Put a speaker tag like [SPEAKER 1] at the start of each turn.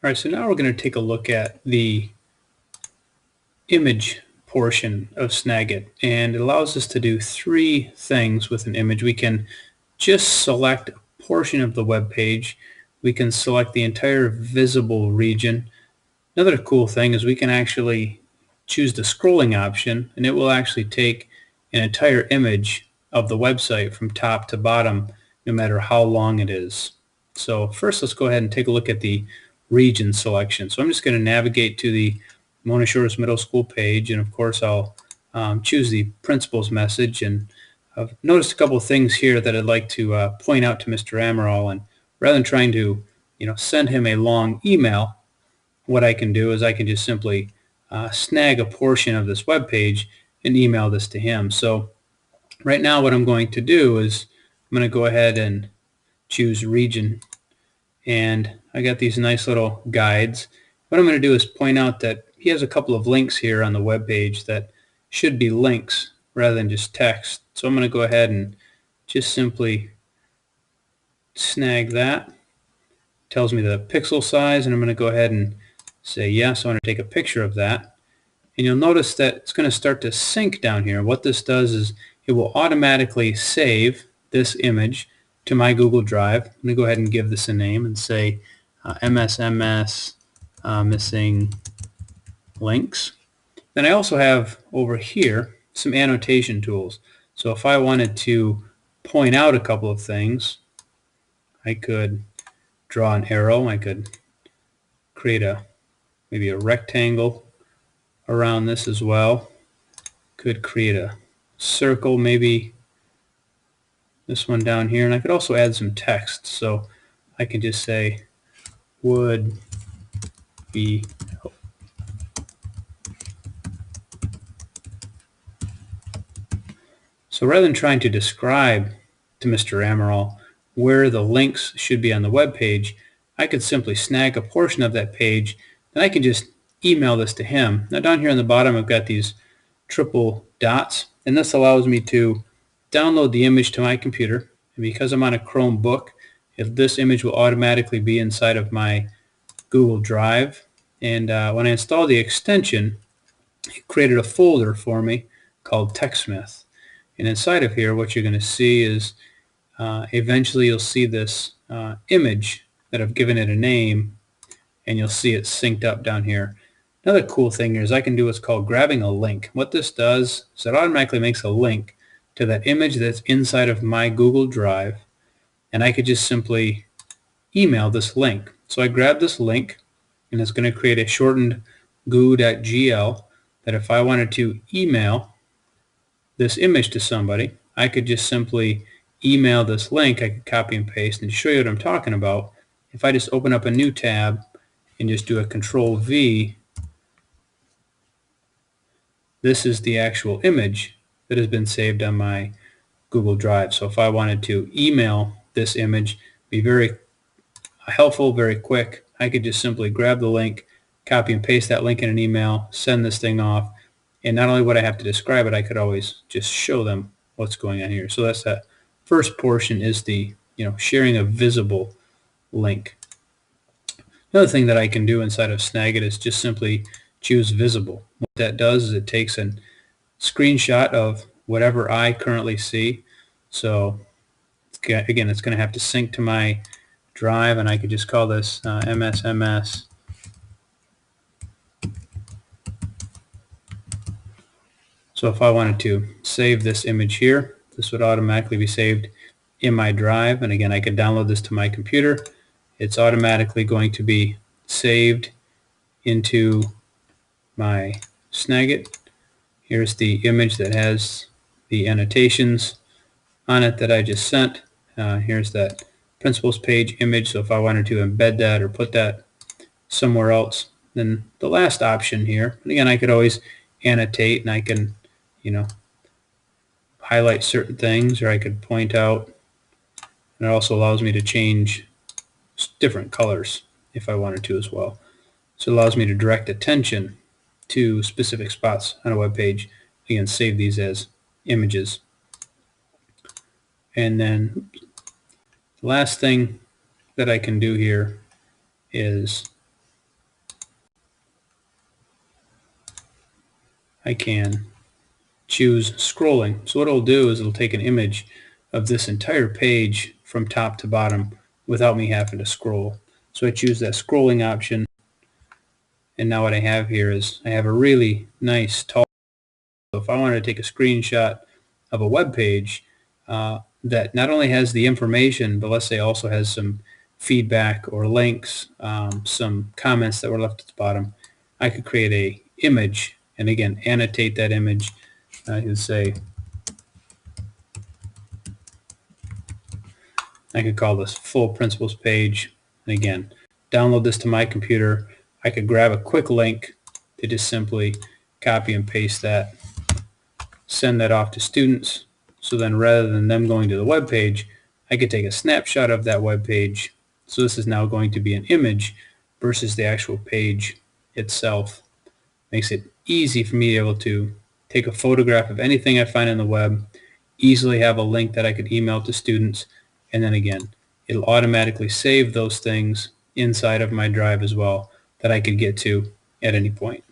[SPEAKER 1] All right, so now we're going to take a look at the image portion of Snagit, and it allows us to do three things with an image. We can just select a portion of the web page. We can select the entire visible region. Another cool thing is we can actually choose the scrolling option, and it will actually take an entire image of the website from top to bottom, no matter how long it is. So first, let's go ahead and take a look at the region selection. So I'm just going to navigate to the Mona Shores Middle School page, and of course I'll choose the principal's message. And I've noticed a couple of things here that I'd like to point out to Mr. Amaral. And rather than trying to send him a long email, what I can do is I can just simply snag a portion of this web page and email this to him. So right now what I'm going to do is I'm going to go ahead and choose region, and I got these nice little guides. What I'm going to do is point out that he has a couple of links here on the web page that should be links rather than just text. So I'm going to go ahead and just simply snag that. It tells me the pixel size, and I'm going to go ahead and say yes. I want to take a picture of that. And you'll notice that it's going to start to sync down here. What this does is it will automatically save this image to my Google Drive. I'm going to go ahead and give this a name and say MSMS missing links. Then I also have over here some annotation tools. So if I wanted to point out a couple of things, I could draw an arrow. I could create maybe a rectangle around this as well. Could create a circle, maybe this one down here, and I could also add some text. So I can just say would be So rather than trying to describe to Mr. Amaral where the links should be on the web page, I could simply snag a portion of that page, and I can just email this to him. Now down here on the bottom I've got these triple dots, and this allows me to download the image to my computer. And because I'm on a Chromebook, this image will automatically be inside of my Google Drive. And when I install the extension, it created a folder for me called TechSmith. And inside of here, what you're going to see is eventually you'll see this image that I've given it a name, and you'll see it synced up down here. Another cool thing here is I can do what's called grabbing a link. What this does is it automatically makes a link to that image that's inside of my Google Drive, and I could just simply email this link. So I grab this link, and it's going to create a shortened goo.gl that if I wanted to email this image to somebody, I could just simply email this link. I could copy and paste, and to show you what I'm talking about, if I just open up a new tab and just do a Control-V, this is the actual image that has been saved on my Google Drive. So if I wanted to email this image, be very helpful, very quick, I could just simply grab the link, copy and paste that link in an email, send this thing off, and not only would I have to describe it, I could always just show them what's going on here. So that's that first portion, is the sharing a visible link. Another thing that I can do inside of Snagit is just simply choose visible. What that does is it takes a screenshot of whatever I currently see. So again, it's going to have to sync to my drive, and I could just call this MSMS So if I wanted to save this image here, this would automatically be saved in my drive. And again, I could download this to my computer. It's automatically going to be saved into my Snagit. Here's the image that has the annotations on it that I just sent. Here's that principals page image. So if I wanted to embed that or put that somewhere else, then the last option here, and again, I could always annotate, and I can highlight certain things, or I could point out, and it also allows me to change different colors if I wanted to as well. So it allows me to direct attention to specific spots on a web page. Again, save these as images. And then the last thing that I can do here is I can choose scrolling. So what it'll do is it'll take an image of this entire page from top to bottom without me having to scroll. So I choose that scrolling option, and now what I have here is I have a really nice tall. So if I wanted to take a screenshot of a web page that not only has the information, but let's say also has some feedback or links, some comments that were left at the bottom, I could create a image and again annotate that image. I could say, I could call this full principles page, and again download this to my computer. I could grab a quick link to just simply copy and paste that, send that off to students. So then rather than them going to the web page, I could take a snapshot of that web page. So this is now going to be an image versus the actual page itself. Makes it easy for me to be able to take a photograph of anything I find on the web, easily have a link that I could email to students, and then again, it'll automatically save those things inside of my drive as well that I could get to at any point.